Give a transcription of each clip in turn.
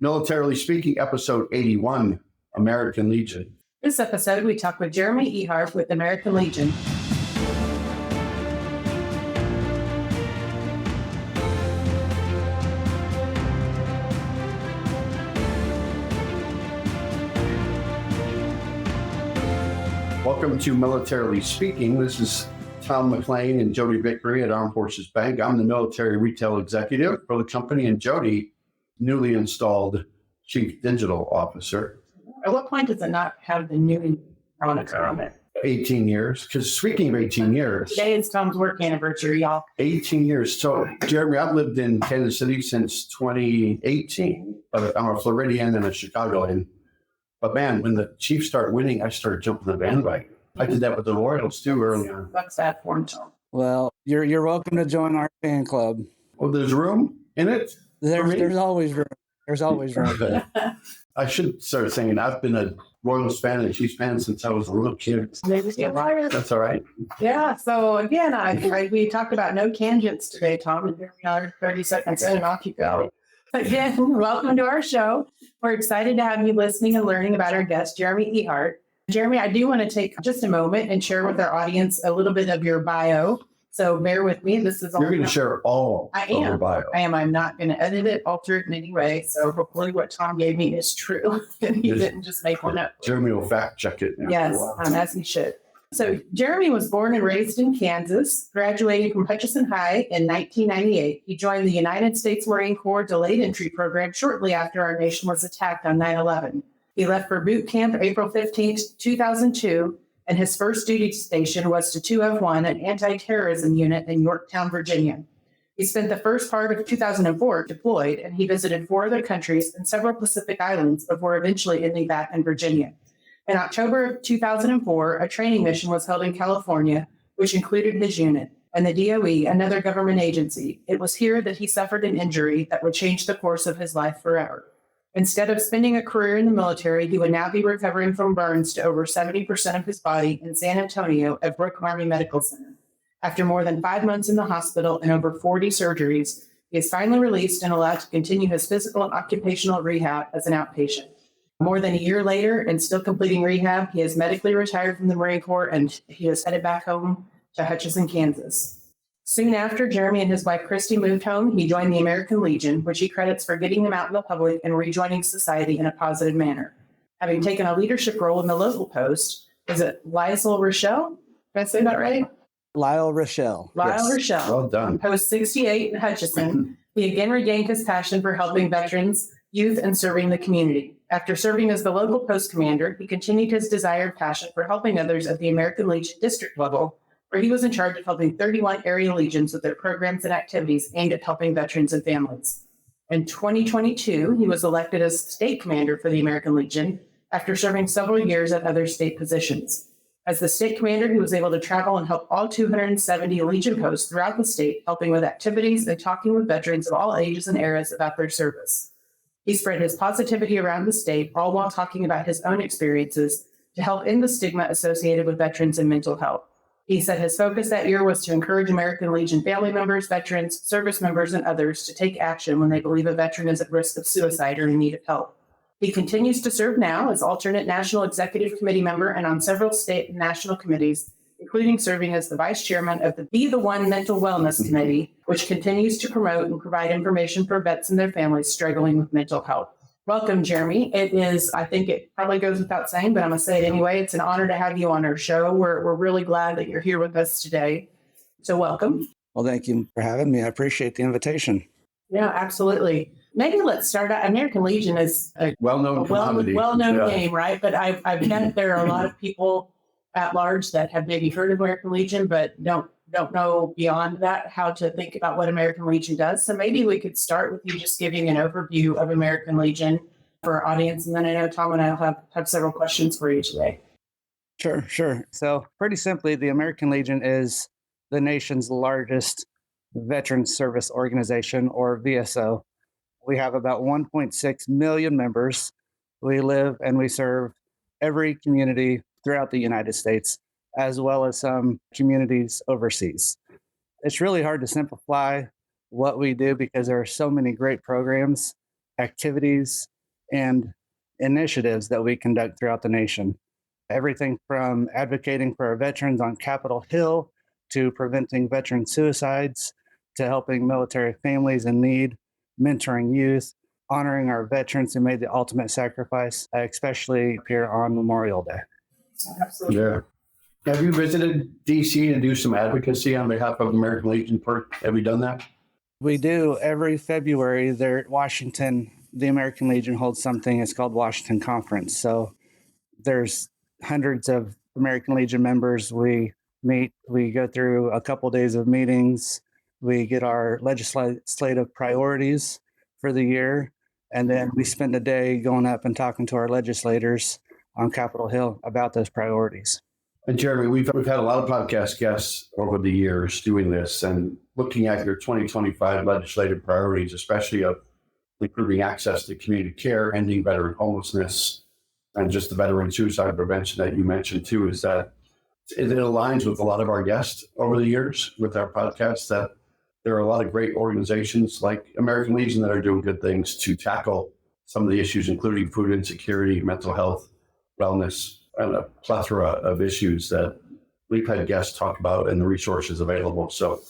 Militarily Speaking, episode 81, American Legion. This episode, we talk with Jeremy Eheart with American Legion. Welcome to Militarily Speaking. This is Tom McLean and Jodi Vickery at Armed Forces Bank. I'm the military retail executive for the company, and Jodi, newly installed Chief Digital Officer. At what point does it not have the new moniker on it? 18 years. Because speaking of 18 years. Today is Tom's work anniversary, y'all. 18 years. So, Jeremy, I've lived in Kansas City since 2018. But I'm a Floridian and a Chicagoan. But man, when the Chiefs start winning, I started jumping the bandwagon. I did that with the Royals too early on. What's that for, Tom? Well, you're welcome to join our fan club. Oh, there's room in it? There's always room. There's always room. Okay. I should start saying I've been a Royals fan and a Chiefs fan since I was a little kid. That's all right. Yeah. So again, we talked about no tangents today, Tom, and here we are 30 seconds in, and I'll keep going. Again, welcome to our show. We're excited to have you listening and learning about our guest, Jeremy Eheart. Jeremy, I do want to take just a moment and share with our audience a little bit of your bio. So bear with me. This is all. You're going to share all of your bio. I am. I'm not going to edit it, alter it in any way. So hopefully what Tom gave me is true. And he didn't just make one up. Jeremy will fact check it. Yes, as he should. So Jeremy was born and raised in Kansas, graduating from Hutchinson High in 1998. He joined the United States Marine Corps Delayed Entry Program shortly after our nation was attacked on 9/11. He left for boot camp April 15th, 2002, and his first duty station was to 2F1, an anti-terrorism unit in Yorktown, Virginia. He spent the first part of 2004 deployed, and he visited 4 other countries and several Pacific islands before eventually ending back in Virginia. In October of 2004, a training mission was held in California, which included his unit, and the DOE, another government agency. It was here that he suffered an injury that would change the course of his life forever. Instead of spending a career in the military, he would now be recovering from burns to over 70% of his body in San Antonio at Brooke Army Medical Center. After more than 5 months in the hospital and over 40 surgeries, he is finally released and allowed to continue his physical and occupational rehab as an outpatient. More than a year later, and still completing rehab, he is medically retired from the Marine Corps, and he is headed back home to Hutchinson, Kansas. Soon after, Jeremy and his wife Christy moved home. He joined the American Legion, which he credits for getting them out in the public and rejoining society in a positive manner. Having taken a leadership role in the local post, is it Lyle Rochelle? Did I say that right? Lyle Rochelle. Lyle Rochelle. Well done. Post 68 in Hutchinson, he again regained his passion for helping veterans, youth, and serving the community. After serving as the local post commander, he continued his desired passion for helping others at the American Legion district level, where he was in charge of helping 31 area legions with their programs and activities aimed at helping veterans and families. In 2022, he was elected as state commander for the American Legion after serving several years at other state positions. As the state commander, he was able to travel and help all 270 Legion posts throughout the state, helping with activities and talking with veterans of all ages and eras about their service. He spread his positivity around the state, all while talking about his own experiences to help end the stigma associated with veterans and mental health. He said his focus that year was to encourage American Legion family members, veterans, service members, and others to take action when they believe a veteran is at risk of suicide or in need of help. He continues to serve now as alternate National Executive Committee member and on several state and national committees, including serving as the vice chairman of the Be the One Mental Wellness Committee, which continues to promote and provide information for vets and their families struggling with mental health. Welcome, Jeremy. It is, I think it probably goes without saying, but I'm going to say it anyway. It's an honor to have you on our show. We're really glad that you're here with us today. So welcome. Well, thank you for having me. I appreciate the invitation. Yeah, absolutely. Maybe let's start out. American Legion is a well-known name, right? But I've bet there are a lot of people at large that have maybe heard of American Legion, but don't know beyond that how to think about what American Legion does. So maybe we could start with you just giving an overview of American Legion for our audience. And then I know Tom and I will have several questions for you today. Sure. So pretty simply, the American Legion is the nation's largest veteran service organization, or VSO. We have about 1.6 million members. We live and we serve every community throughout the United States, as well as some communities overseas. It's really hard to simplify what we do because there are so many great programs activities and initiatives that we conduct throughout the nation. Everything from advocating for our veterans on Capitol Hill to preventing veteran suicides to helping military families in need, mentoring youth, honoring our veterans who made the ultimate sacrifice, especially here on Memorial Day. Absolutely. Yeah. Have you visited DC to do some advocacy on behalf of American Legion? Have you done that? We do every February there at Washington. The American Legion holds something. It's called Washington Conference. So there's hundreds of American Legion members. We meet, we go through a couple days of meetings. We get our legislative priorities for the year. And then we spend a day going up and talking to our legislators on Capitol Hill about those priorities. And Jeremy, we've had a lot of podcast guests over the years doing this and looking at your 2025 legislative priorities, especially of improving access to community care, ending veteran homelessness, and just the veteran suicide prevention that you mentioned too, is that it aligns with a lot of our guests over the years with our podcast, that there are a lot of great organizations like American Legion that are doing good things to tackle some of the issues, including food insecurity, mental health, wellness, and a plethora of issues that we've had guests talk about and the resources available. So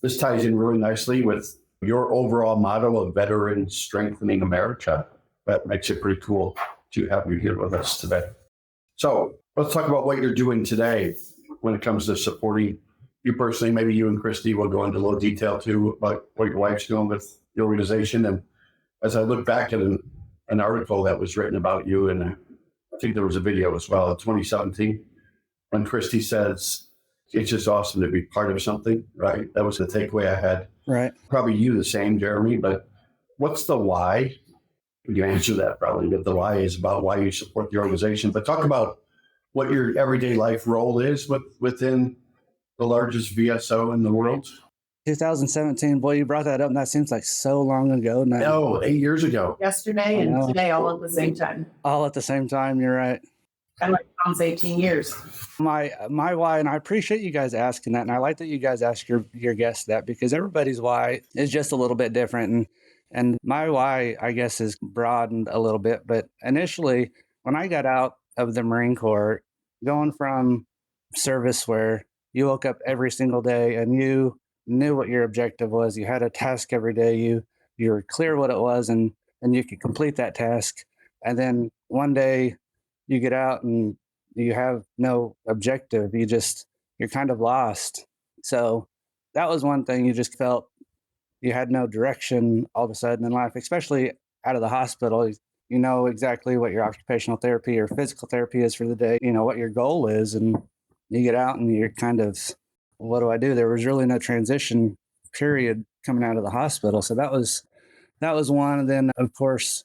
this ties in really nicely with your overall motto of Veterans Strengthening America. That makes it pretty cool to have you here with us today. So let's talk about what you're doing today when it comes to supporting you personally. Maybe you and Christy will go into a little detail too about what your wife's doing with the organization. And as I look back at an article that was written about you, and I think there was a video as well in 2017, when Christy says, it's just awesome to be part of something, right? That was the takeaway I had. Right. Probably you the same, Jeremy, but what's the why? You answer that probably, but the why is about why you support the organization. But talk about what your everyday life role is within the largest VSO in the world. 2017, boy, you brought that up, and that seems like so long ago now. No, 8 years ago. Yesterday and today all at the same time. All at the same time, you're right. Kind of like Tom's 18 years. My why, and I appreciate you guys asking that, and I like that you guys ask your guests that, because everybody's why is just a little bit different. And my why, I guess, is broadened a little bit. But initially, when I got out of the Marine Corps, going from service where you woke up every single day and you knew what your objective was, you had a task every day, you were clear what it was, and you could complete that task. And then one day you get out and you have no objective. You're kind of lost. So that was one thing. You just felt you had no direction all of a sudden in life, especially out of the hospital. You know exactly what your occupational therapy or physical therapy is for the day, you know what your goal is, and you get out and you're kind of, what do I do? There was really no transition period coming out of the hospital. So that was one. And then of course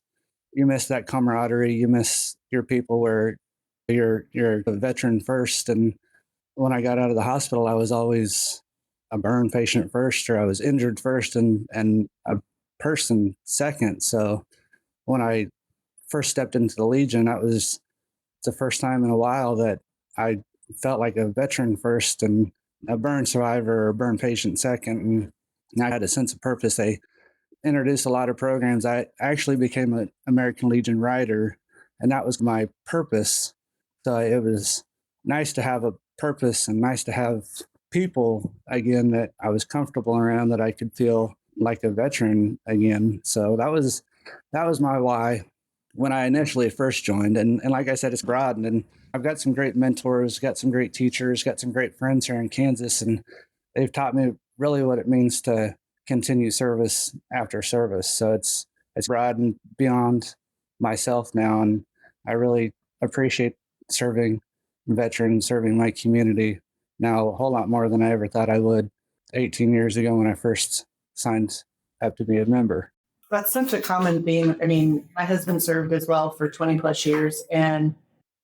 you miss that camaraderie, you miss your people where you're a veteran first. And when I got out of the hospital, I was always a burn patient first, or I was injured first and a person second. So when I first stepped into the Legion, it's the first time in a while that I felt like a veteran first and a burn survivor or burn patient second. And I had a sense of purpose. They introduced a lot of programs. I actually became an American Legion writer, and that was my purpose. So it was nice to have a purpose and nice to have people again that I was comfortable around, that I could feel like a veteran again. So that was my why when I initially first joined. And like I said, it's broadened, and I've got some great mentors, got some great teachers, got some great friends here in Kansas, and they've taught me really what it means to continue service after service. So it's broadened beyond myself now, and I really appreciate serving veterans, serving my community now a whole lot more than I ever thought I would 18 years ago when I first signed up to be a member. That's such a common theme. I mean, my husband served as well for 20 plus years, and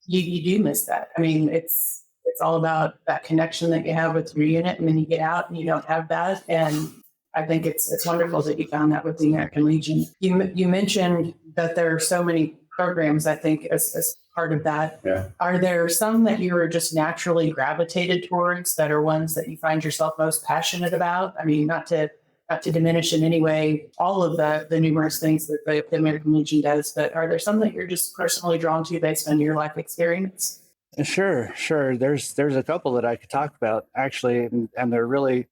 you do miss that. I mean, it's all about that connection that you have with your unit, and then you get out and you don't have that. And I think it's wonderful that you found that with the American Legion. You mentioned that there are so many programs, I think, as part of that. Yeah. Are there some that you were just naturally gravitated towards that are ones that you find yourself most passionate about? I mean, not to not to diminish in any way all of the numerous things that the American Legion does, but are there some that you're just personally drawn to based on your life experience? Sure. There's a couple that I could talk about actually, and they're really,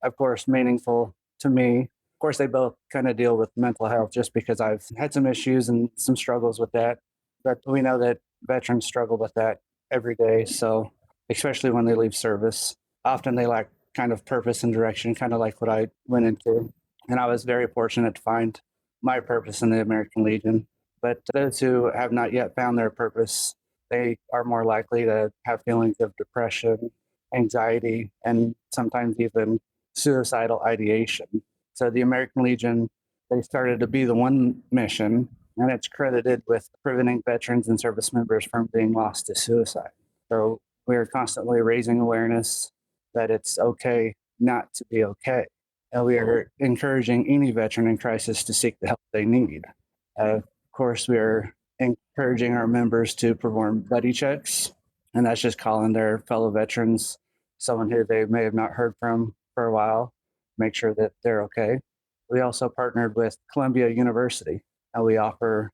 of course, meaningful to me. Of course, they both kind of deal with mental health just because I've had some issues and some struggles with that. But we know that veterans struggle with that every day. So, especially when they leave service, often they lack kind of purpose and direction, kind of like what I went into. And I was very fortunate to find my purpose in the American Legion. But those who have not yet found their purpose, they are more likely to have feelings of depression, anxiety, and sometimes even suicidal ideation. So the American Legion, they started to be the one mission, and it's credited with preventing veterans and service members from being lost to suicide. So we are constantly raising awareness that it's okay not to be okay. And we are encouraging any veteran in crisis to seek the help they need. Of course, we are encouraging our members to perform buddy checks, and that's just calling their fellow veterans, someone who they may have not heard from for a while, make sure that they're okay. We also partnered with Columbia University, and we offer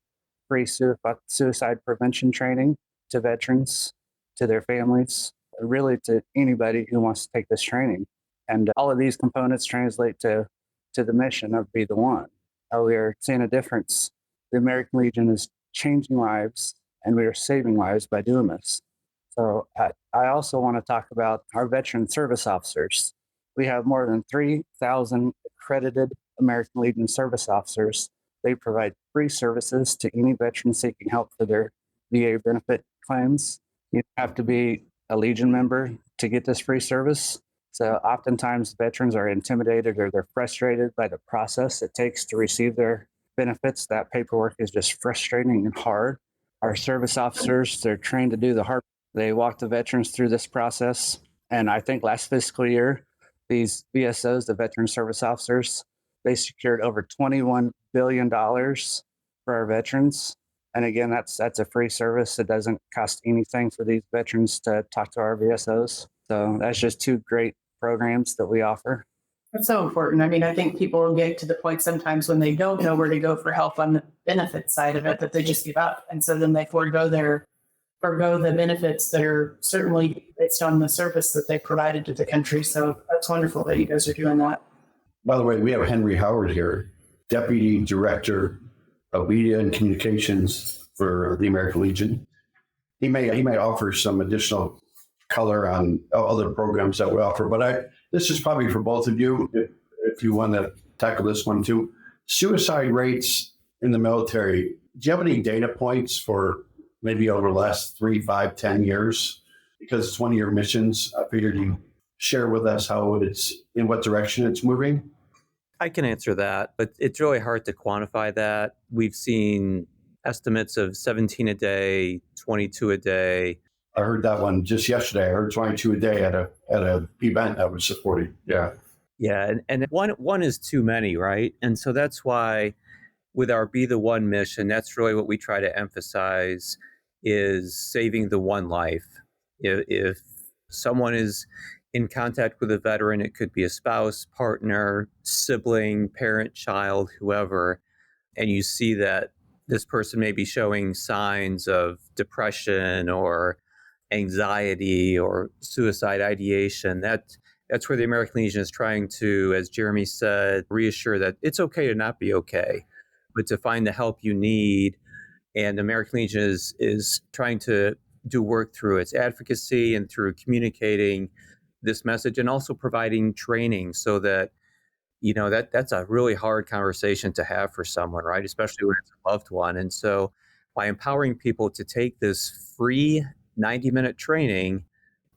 free suicide prevention training to veterans, to their families, really to anybody who wants to take this training. And all of these components translate to the mission of Be the One. We are seeing a difference. The American Legion is changing lives, and we are saving lives by doing this. So I also want to talk about our veteran service officers. We have more than 3,000 accredited American Legion service officers. They provide free services to any veteran seeking help for their VA benefit claims. You have to be a Legion member to get this free service. So oftentimes veterans are intimidated or they're frustrated by the process it takes to receive their benefits. That paperwork is just frustrating and hard. Our service officers, they're trained to do the hard. They walk the veterans through this process. And I think last fiscal year, these VSOs, the veteran service officers, they secured over $21 billion for our veterans. And again, that's a free service. It doesn't cost anything for these veterans to talk to our VSOs. So that's just two great programs that we offer. That's so important. I mean, I think people will get to the point sometimes when they don't know where to go for help on the benefit side of it, that they just give up. And so then they forego the benefits that are certainly based on the service that they provided to the country. So that's wonderful that you guys are doing that. By the way, we have Henry Howard here, Deputy Director of Media and Communications for the American Legion. He may offer some additional color on other programs that we offer, but this is probably for both of you, if you want to tackle this one too. Suicide rates in the military, do you have any data points for maybe over the last 3, 5, 10 years? Because it's one of your missions. I figured you share with us how it's, in what direction it's moving. I can answer that, but it's really hard to quantify that. We've seen estimates of 17 a day, 22 a day. I heard that one just yesterday. I heard 22 a day at a event I was supporting. Yeah. Yeah, and one is too many, right? And so that's why with our Be the One mission, that's really what we try to emphasize is saving the one life. If someone is in contact with a veteran, it could be a spouse, partner, sibling, parent, child, whoever, and you see that this person may be showing signs of depression or anxiety or suicide ideation, that's where the American Legion is trying to, as Jeremy said, reassure that it's okay to not be okay, but to find the help you need. And the American Legion is trying to do work through its advocacy and through communicating this message and also providing training so that, that's a really hard conversation to have for someone, right? Especially when it's a loved one. And so by empowering people to take this free 90-minute training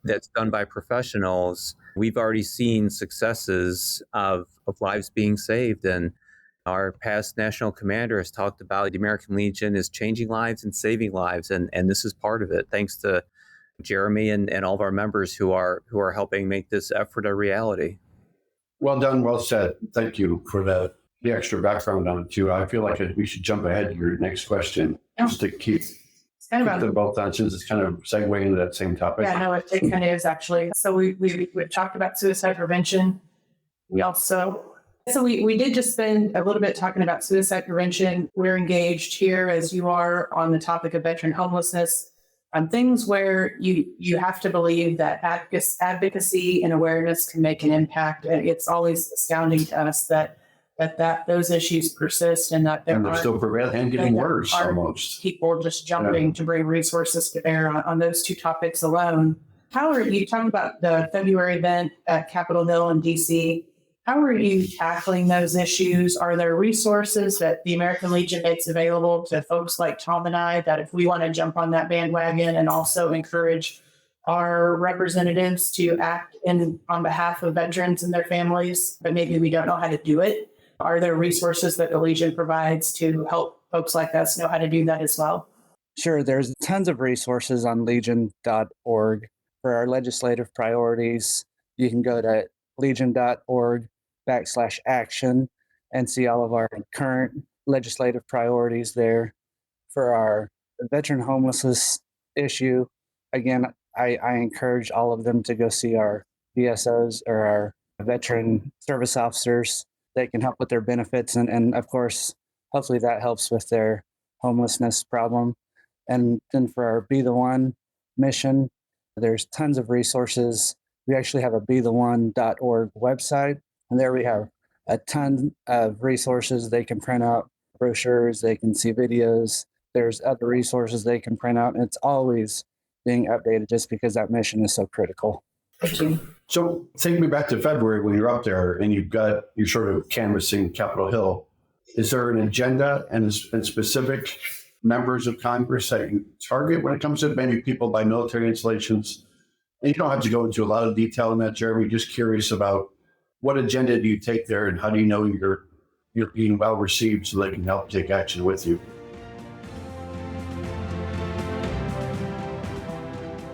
that's done by professionals, we've already seen successes of lives being saved. And our past national commander has talked about the American Legion is changing lives and saving lives. And this is part of it, thanks to Jeremy and all of our members who are helping make this effort a reality. Well done. Well said. Thank you for the extra background on it too. I feel like we should jump ahead to your next question just to keep them both on, since it's kind of segueing into that same topic. Yeah, no, it kind of is actually. So we talked about suicide prevention. We also So we did just spend a little bit talking about suicide prevention. We're engaged here, as you are, on the topic of veteran homelessness, on things where you have to believe that advocacy and awareness can make an impact. And it's always astounding to us that those issues persist and that there And they're are still prevailing and getting worse almost. people just jumping to bring resources to bear on those two topics alone. How are you talking about the February event at Capitol Hill in DC? How are you tackling those issues? Are there resources that the American Legion makes available to folks like Tom and I, that if we want to jump on that bandwagon and also encourage our representatives to act on behalf of veterans and their families, but maybe we don't know how to do it? Are there resources that the Legion provides to help folks like us know how to do that as well? Sure, there's tons of resources on legion.org for our legislative priorities. You can go to legion.org/action and see all of our current legislative priorities there. For our veteran homelessness issue, again, I encourage all of them to go see our VSOs or our veteran service officers. They can help with their benefits. And of course, hopefully that helps with their homelessness problem. And then for our Be the One mission, there's tons of resources. We actually have a betheone.org website, and there we have a ton of resources. They can print out brochures, they can see videos. There's other resources they can print out, and it's always being updated just because that mission is so critical. Thank you. So take me back to February when you're up there and you're sort of canvassing Capitol Hill. Is there an agenda and specific members of Congress that you target when it comes to maybe people by military installations? And you don't have to go into a lot of detail on that, Jeremy. Just curious about what agenda do you take there and how do you know you're being well received so they can help take action with you?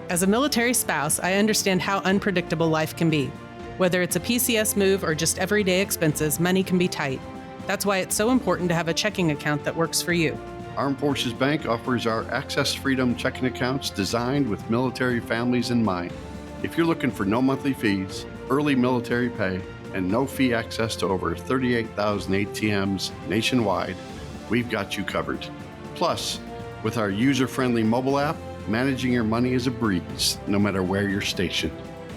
As a military spouse, I understand how unpredictable life can be. Whether it's a PCS move or just everyday expenses, money can be tight. That's why it's so important to have a checking account that works for you. Armed Forces Bank offers our Access Freedom checking accounts designed with military families in mind. If you're looking for no monthly fees, early military pay, and no fee access to over 38,000 ATMs nationwide, we've got you covered. Plus, with our user-friendly mobile app, managing your money is a breeze, no matter where you're stationed.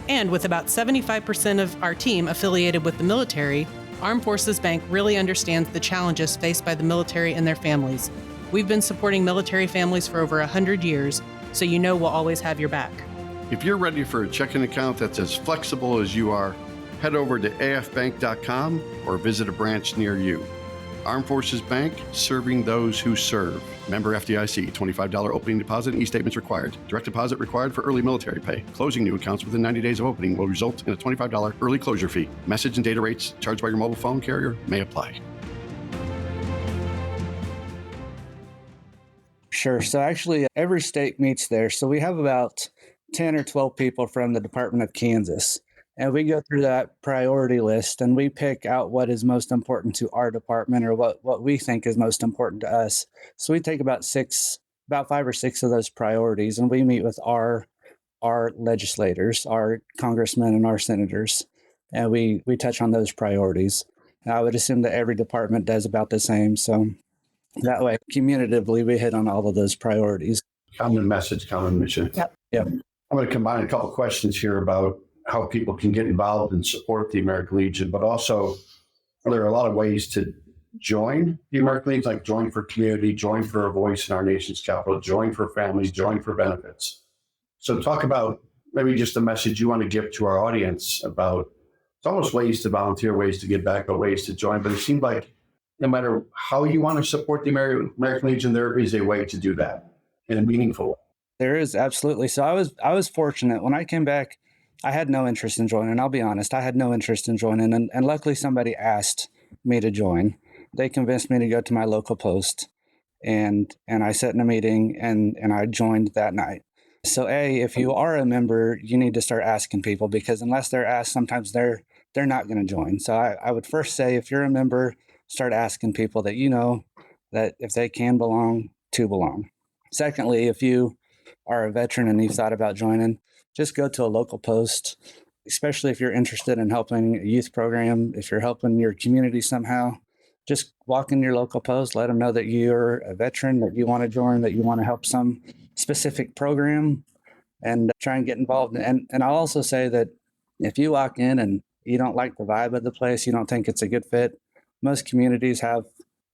And with about 75% of our team affiliated with the military, Armed Forces Bank really understands the challenges faced by the military and their families. We've been supporting military families for over 100 years, so you know we'll always have your back. If you're ready for a checking account that's as flexible as you are, head over to afbank.com or visit a branch near you. Armed Forces Bank, serving those who serve. Member FDIC, $25 opening deposit and e-statements required. Direct deposit required for early military pay. Closing new accounts within 90 days of opening will result in a $25 early closure fee. Message and data rates charged by your mobile phone carrier may apply. Sure. So actually, every state meets there. So we have about 10 or 12 people from the Department of Kansas. And we go through that priority list and we pick out what is most important to our department or what we think is most important to us. So we take about 5 or 6 of those priorities and we meet with our legislators, our congressmen and our senators, and we touch on those priorities. And I would assume that every department does about the same. So that way, communitively, we hit on all of those priorities. Common message, common mission. Yep. I'm going to combine a couple of questions here about how people can get involved and support the American Legion, but also there are a lot of ways to join the American Legion, like join for community, join for a voice in our nation's capital, join for families, join for benefits. So talk about maybe just a message you want to give to our audience about, it's almost ways to volunteer, ways to give back, but ways to join. But it seems like no matter how you want to support the American Legion, there is a way to do that in a meaningful way. There is, absolutely. So I was fortunate. When I came back, I had no interest in joining. I'll be honest, I had no interest in joining. And luckily somebody asked me to join. They convinced me to go to my local post. And I sat in a meeting and I joined that night. So if you are a member, you need to start asking people, because unless they're asked, sometimes they're not going to join. So I would first say, if you're a member, start asking people that you know that if they can belong, to belong. Secondly, if you are a veteran and you've thought about joining, just go to a local post especially if you're interested in helping a youth program, if you're helping your community somehow, just walk in your local post, let them know that you're a veteran, that you want to join, that you want to help some specific program, and try and get involved. And I'll also say that if you walk in and you don't like the vibe of the place, you don't think it's a good fit, most communities have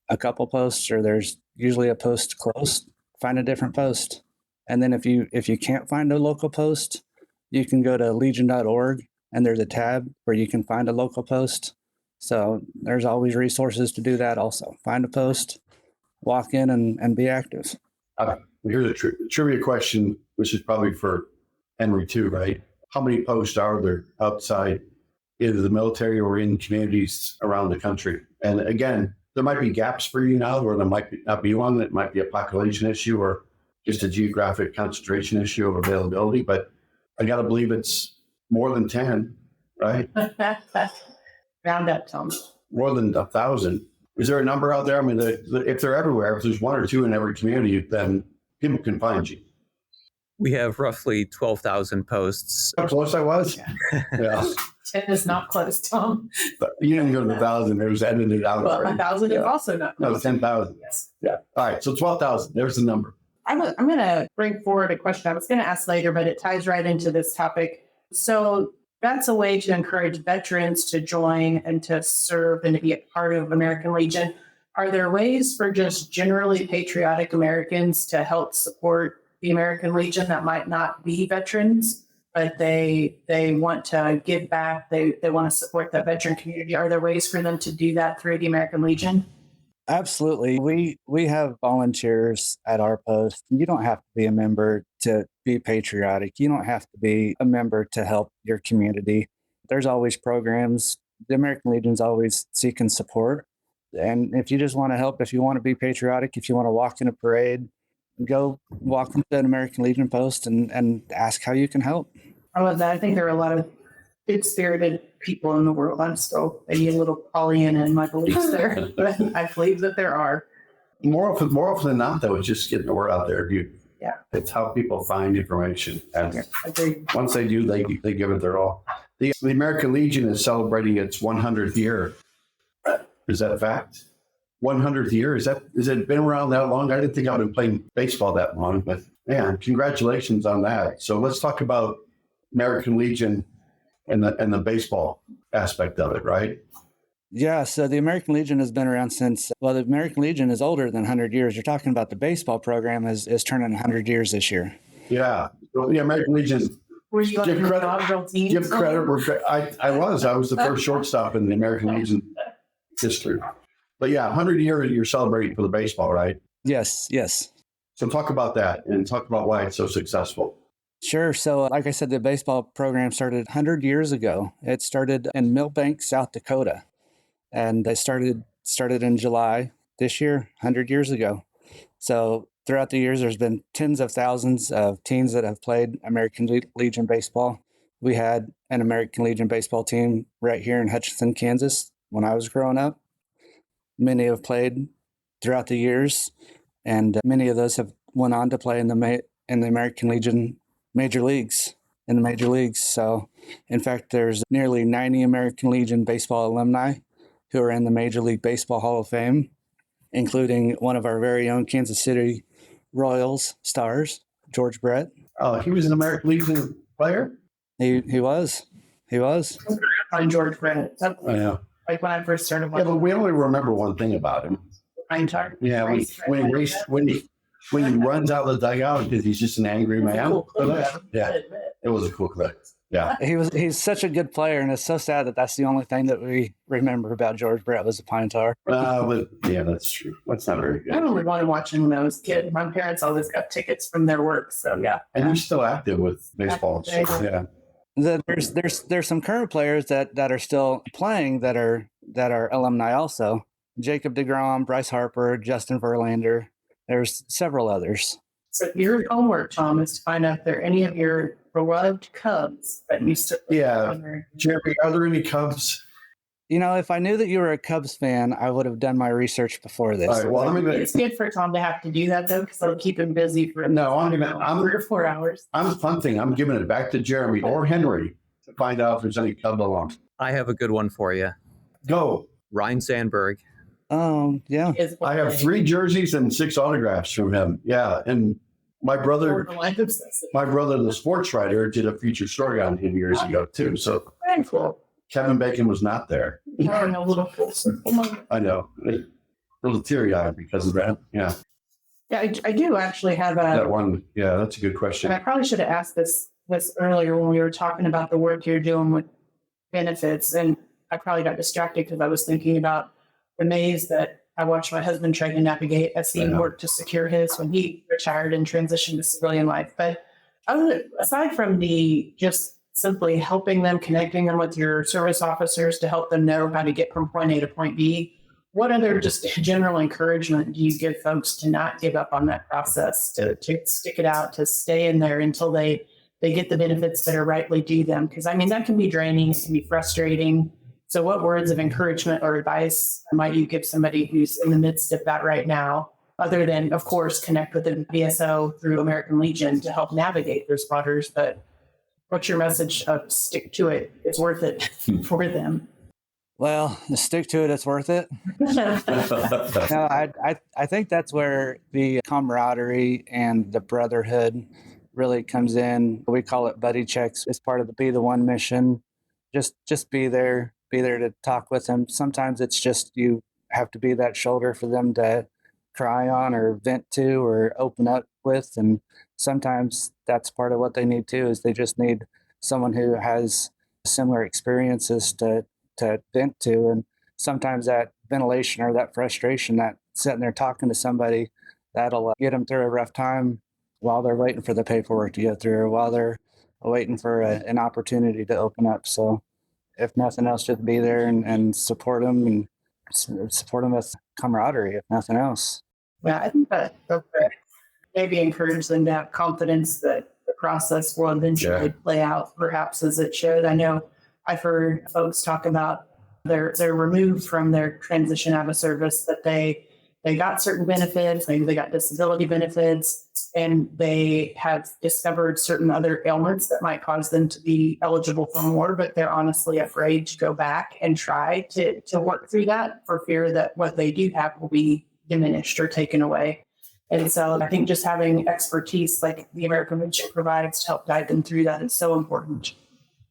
a couple posts, or there's usually a post close. Find a different post. And then if you can't find a local post, you can go to legion.org, and there's a tab where you can find a local post. So there's always resources to do that also. Find a post, walk in and be active. Here's a trivia question, which is probably for Henry too, right? How many posts are there outside either the military or in communities around the country? And again, there might be gaps for you now, or there might not be one. It might be a population issue or just a geographic concentration issue of availability. But I got to believe it's more than 10, right? Round up, Tom. More than 1,000. Is there a number out there? I mean, if they're everywhere, if there's one or two in every community, then people can find you. We have roughly 12,000 posts. How close I was? Yeah. 10 is not close, Tom. But you didn't go to 1,000. It was edited out. Well, already. 1,000 is also not No, close. 10,000. Yes. Yeah. All right. So 12,000. There's the number. I'm going to bring forward a question I was going to ask later, but it ties right into this topic. So that's a way to encourage veterans to join and to serve and to be a part of American Legion. Are there ways for just generally patriotic Americans to help support the American Legion that might not be veterans, but they want to give back, they want to support that veteran community? Are there ways for them to do that through the American Legion? Absolutely. We have volunteers at our post. You don't have to be a member to be patriotic. You don't have to be a member to help your community. There's always programs. The American Legion's always seeking support. And if you just want to help, if you want to be patriotic, if you want to walk in a parade, go walk into an American Legion post and ask how you can help. I love that. I think there are a lot of good-spirited people in the world. I'm still maybe a little Pollyanna in my beliefs there, but I believe that there are. More often than not, though, it's just getting the word out there. Yeah. It's how people find information. And Agreed. once they do, they give it their all. The American Legion is celebrating its 100th year. Is that a fact? 100th year? Has it been around that long? I didn't think I'd been playing baseball that long, but man, congratulations on that. So let's talk about American Legion and the baseball aspect of it, right? Yeah, so the American Legion has been around since, well, the American Legion is older than 100 years. You're talking about the baseball program is turning 100 years this year. Yeah. Well, the American Legion. Were you on the inaugural team? Give credit. I was the first shortstop in the American Legion history. But yeah, 100 years you're celebrating for the baseball, right? Yes. So talk about that and talk about why it's so successful. Sure. So like I said, the baseball program started 100 years ago. It started in Millbank, South Dakota. And they started in July this year, 100 years ago. So throughout the years, there's been tens of thousands of teams that have played American Legion baseball. We had an American Legion baseball team right here in Hutchinson, Kansas when I was growing up. Many have played throughout the years, and many of those have went on to play in the American Legion major leagues. So, in fact, there's nearly 90 American Legion baseball alumni who are in the Major League Baseball Hall of Fame, including one of our very own Kansas City Royals stars, George Brett. Oh, he was an American Legion player? He was. On George Brett. Oh, yeah. Like when I first started Yeah, watching. but we only remember one thing about him. Pine tar. Yeah, when he runs out of the dugout because he's just an angry man. Yeah, it was a cool clip. Yeah. He's such a good player, and it's so sad that that's the only thing that we remember about George Brett was the pine tar. But yeah, that's true. That's not very I good. only wanted watching when I was a kid. My parents always got tickets from their work, so yeah. And he's still active with baseball. So, yeah. There's some current players that are still playing that are alumni also. Jacob deGrom, Bryce Harper, Justin Verlander. There's several others. So your homework, Tom, is to find out if there are any of your beloved Cubs that used to. Yeah. Jeremy, are there any Cubs? You know, if I knew that you were a Cubs fan, I would have done my research before this. All right, well, It's good for Tom to have to do that though, because it'll keep him busy for No, I'm 3 or 4 hours. I'm punting. I'm giving it back to Jeremy or Henry. to find out if there's any cub along. I have a good one for you. Go. Ryan Sandberg. Yeah. I have 3 jerseys and 6 autographs from him. Yeah. And my brother, the sports writer, did a feature story on him years ago too. So Cool. Kevin Bacon was not there. I I know. A little teary-eyed because of that. Yeah. Yeah, I do actually have That one. Yeah, that's a good question. and I probably should have asked this earlier when we were talking about the work you're doing with benefits. And I probably got distracted because I was thinking about the maze that I watched my husband try to navigate as he worked to secure his when he retired and transitioned to civilian life. But aside from the just simply helping them, connecting them with your service officers to help them know how to get from point A to point B, what other just general encouragement do you give folks to not give up on that process, to stick it out, to stay in there until they get the benefits that are rightly due them? Because I mean, that can be draining, it can be frustrating. So what words of encouragement or advice might you give somebody who's in the midst of that right now, other than, of course, connect with the VSO through American Legion to help navigate those waters? But what's your message of stick to it? It's worth it for them. Well, stick to it. It's worth it. No, I think that's where the camaraderie and the brotherhood really comes in. We call it buddy checks. It's part of the Be the One mission. Just be there to talk with them. Sometimes it's just you have to be that shoulder for them to cry on or vent to or open up with. And sometimes that's part of what they need too, is they just need someone who has similar experiences to vent to. And sometimes that ventilation or that frustration, that sitting there talking to somebody, that'll get them through a rough time while they're waiting for the paperwork to get through, or while they're waiting for an opportunity to open up. So if nothing else, just be there and support them, and support them with camaraderie, if nothing else. Yeah, I think that maybe encourage them to have confidence that the process will eventually play out perhaps as it should. I know I've heard folks talk about they're removed from their transition out of service, that they got certain benefits, maybe they got disability benefits, and they have discovered certain other ailments that might cause them to be eligible for more, but they're honestly afraid to go back and try to work through that for fear that what they do have will be diminished or taken away. And so I think just having expertise like the American Legion provides to help guide them through that is so important.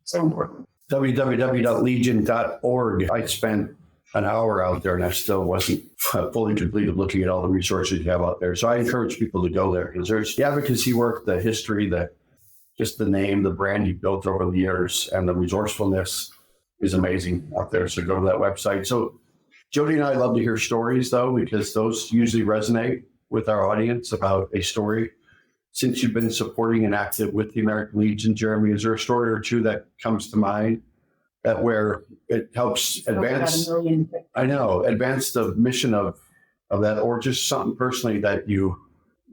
So important. www.legion.org. I spent an hour out there and I still wasn't fully completed looking at all the resources you have out there. So I encourage people to go there because there's the advocacy work, the history, just the name, the brand you've built over the years, and the resourcefulness is amazing out there. So go to that website. So Jodi and I love to hear stories though, because those usually resonate with our audience about a story. Since you've been supporting and active with the American Legion, Jeremy, is there a story or two that comes to mind that where it helps advance the mission of that, or just something personally that you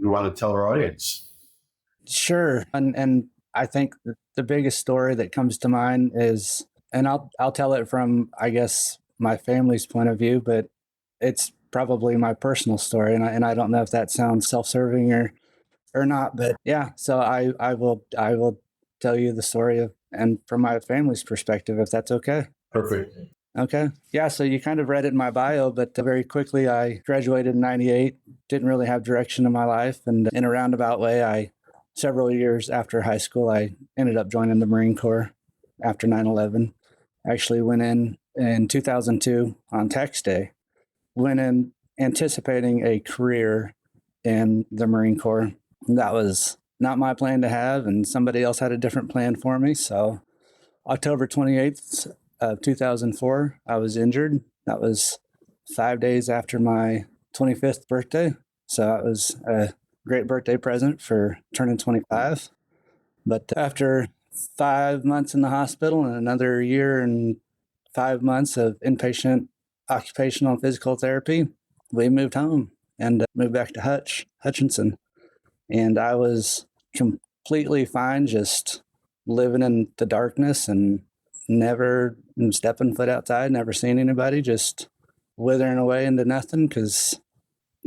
want to tell our audience? Sure. And I think the biggest story that comes to mind is, and I'll tell it from, I guess, my family's point of view, but it's probably my personal story. And I don't know if that sounds self-serving or not, but yeah. So I will tell you the story and from my family's perspective, if that's okay. Perfect. Okay. Yeah. So you kind of read it in my bio, but very quickly I graduated in 98, didn't really have direction in my life. And in a roundabout way, several years after high school, I ended up joining the Marine Corps after 9/11. Actually went in 2002 on tax day, went in anticipating a career in the Marine Corps. That was not my plan to have, and somebody else had a different plan for me. So October 28th of 2004, I was injured. That was 5 days after my 25th birthday. So that was a great birthday present for turning 25. But after 5 months in the hospital and another year and 5 months of inpatient occupational and physical therapy, we moved home and moved back to Hutchinson. And I was completely fine just living in the darkness and never stepping foot outside, never seeing anybody, just withering away into nothing, because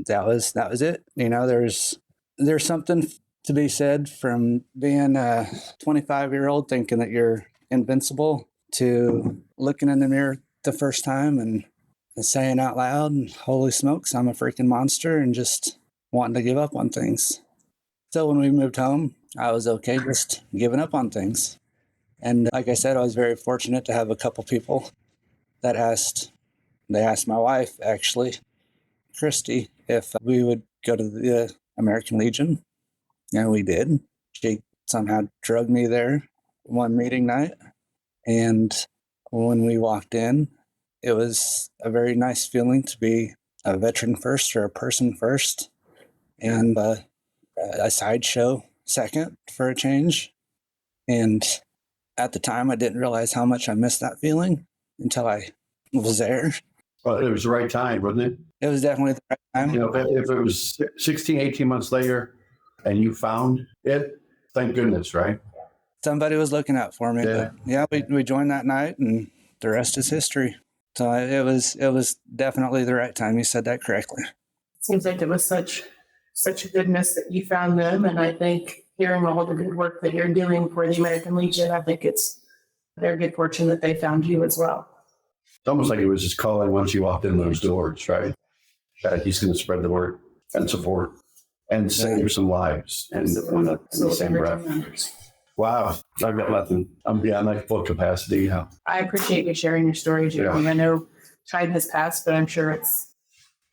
that was it. You know, there's something to be said from being a 25-year-old thinking that you're invincible to looking in the mirror the first time and saying out loud, holy smokes, I'm a freaking monster, and just wanting to give up on things. So when we moved home, I was okay just giving up on things. And like I said, I was very fortunate to have a couple people that asked my wife, actually, Christy, if we would go to the American Legion. And we did. She somehow drugged me there one meeting night. And when we walked in, it was a very nice feeling to be a veteran first or a person first, and a sideshow second for a change. And at the time, I didn't realize how much I missed that feeling until I was there. Well, it was the right time, wasn't it? It was definitely the right time. You know, if it was 16, 18 months later and you found it, thank goodness, right? Somebody was looking out for me. Yeah. But yeah, we joined that night, and the rest is history. So it was definitely the right time. You said that correctly. Seems like it was such a goodness that you found them. And I think hearing all the good work that you're doing for the American Legion, I think it's their good fortune that they found you as well. It's almost like it was just calling once you walked in those doors, right? That he's going to spread the word and support and save some lives in the same breath. Wow, I've got nothing. I'm beyond my full capacity. Yeah. I appreciate you sharing your story, Jeremy. Yeah. I know time has passed, but I'm sure it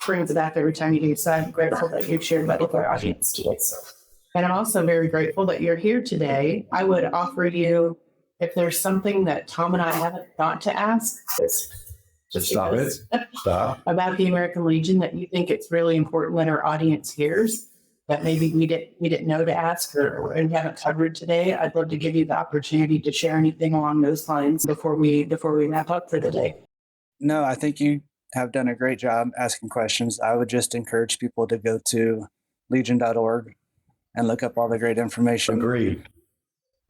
brings it back every time you do. So I'm grateful that you've shared that with our audience today. And I'm also very grateful that you're here today. I would offer you, if there's something that Tom and I haven't thought to ask, Just stop it. Stop. about the American Legion that you think it's really important that our audience hears, that maybe we didn't know to ask or we haven't covered today. I'd love to give you the opportunity to share anything along those lines before we wrap up for the day. No, I think you have done a great job asking questions. I would just encourage people to go to legion.org and look up all the great information. Agreed.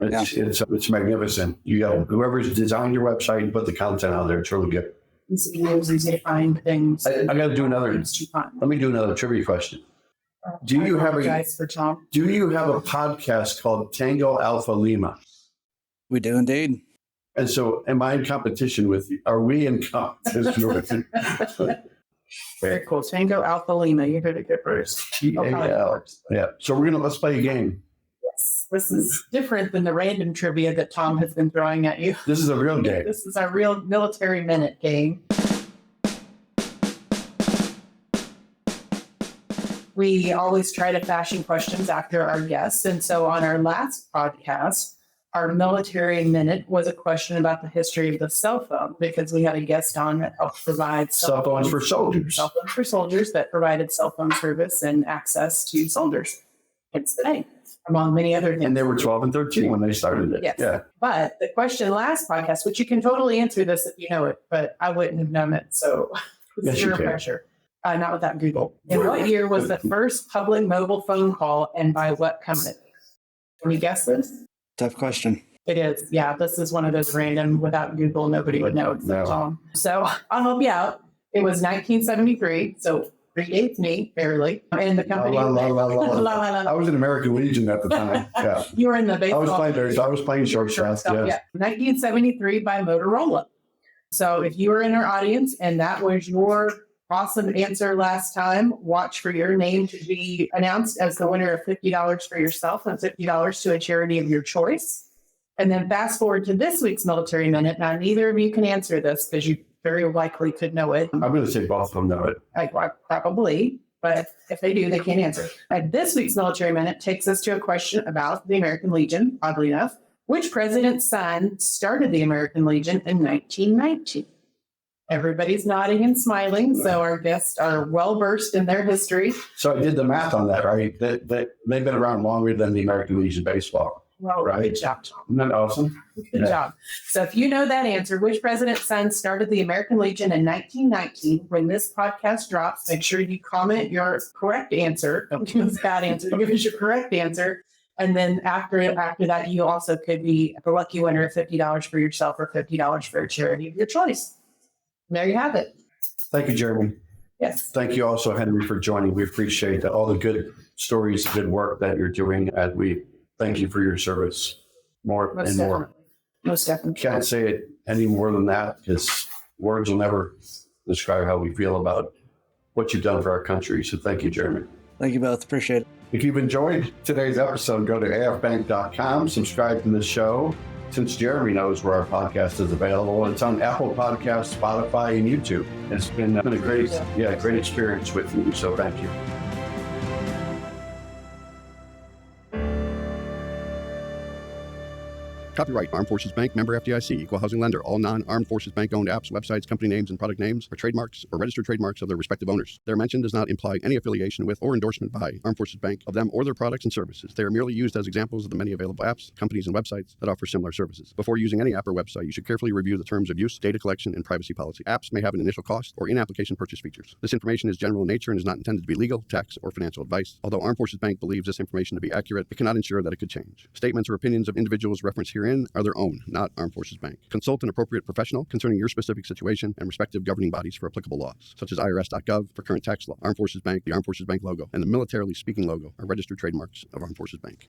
It's magnificent. You got whoever's designed your website and put the content out there. It's really good. Easy to find things. I got to do another. It's too fun. Let me do another trivia question. Do you have a podcast called Tango Alpha Lima? We do indeed. And so, am I in competition with you? Are we in competition with you? Very cool. Tango Alpha Lima. You heard it good first. TAL. Yeah. So let's play a game. Yes. This is different than the random trivia that Tom has been throwing at you. This is a real game. This is our real military minute game. We always try to fashion questions after our guests. And so on our last podcast, our military minute was a question about the history of the cell phone, because we had a guest on that helped provide Cell phones for soldiers. Cell phones for soldiers that provided cell phone service and access to soldiers. It's the name, among many other things. And they were 12 and 13 when they started it. Yes. Yeah. But the question last podcast, which you can totally answer this if you know it, but I wouldn't have known it. So Yes, you zero can. pressure. Not without Google. In what year was the first public mobile phone call, and by what company? Can you guess this? Tough question. It is. Yeah, this is one of those random, without Google, nobody would know except No. Tom. So I'll help you out. It was 1973. So predates me, barely. And the company. La, la, la, la, la. La, la, la, la. I was in American Legion at the time. Yeah. You were in the I baseball. was playing shortstop. Shortstop, Yes. yeah. 1973 by Motorola. So if you were in our audience and that was your awesome answer last time, watch for your name to be announced as the winner of $50 for yourself and $50 to a charity of your choice. And then fast forward to this week's Military Minute. Now, neither of you can answer this because you very likely could know it. I'm going to say both of them know it. Probably, but if they do, they can't answer. And this week's Military Minute takes us to a question about the American Legion, oddly enough. Which president's son started the American Legion in 1919? Everybody's nodding and smiling, so our guests are well versed in their history. So I did the math on that, right? They've been around longer than the American Legion baseball. Well, Right. Good job, Tom. Isn't that awesome? Good job. So if you know that answer, which president's son started the American Legion in 1919? When this podcast drops, make sure you comment your correct answer. Don't give us a bad answer. Give us your correct answer. And then after that, you also could be the lucky winner of $50 for yourself or $50 for a charity of your choice. And there you have it. Thank you, Jeremy. Yes. Thank you also, Henry, for joining. We appreciate all the good stories, good work that you're doing. And we thank you for your service more Most and more. definitely. Most definitely. Can't say it any more than that because words will never describe how we feel about what you've done for our country. So thank you, Jeremy. Thank you both. Appreciate it. If you've enjoyed today's episode, go to afbank.com, subscribe to this show. Since Jeremy knows where our podcast is available, it's on Apple Podcasts, Spotify, and YouTube. It's been a great experience with you. So thank you. Copyright Armed Forces Bank, member FDIC, equal housing lender. All non-Armed Forces Bank owned apps, websites, company names, and product names are trademarks or registered trademarks of their respective owners. Their mention does not imply any affiliation with or endorsement by Armed Forces Bank of them or their products and services. They are merely used as examples of the many available apps, companies, and websites that offer similar services. Before using any app or website, you should carefully review the terms of use, data collection, and privacy policy. Apps may have an initial cost or in-application purchase features. This information is general in nature and is not intended to be legal, tax, or financial advice. Although Armed Forces Bank believes this information to be accurate, it cannot ensure that it could change. Statements or opinions of individuals referenced herein are their own, not Armed Forces Bank. Consult an appropriate professional concerning your specific situation and respective governing bodies for applicable laws, such as IRS.gov for current tax law. Armed Forces Bank, the Armed Forces Bank logo, and the Militarily Speaking logo are registered trademarks of Armed Forces Bank.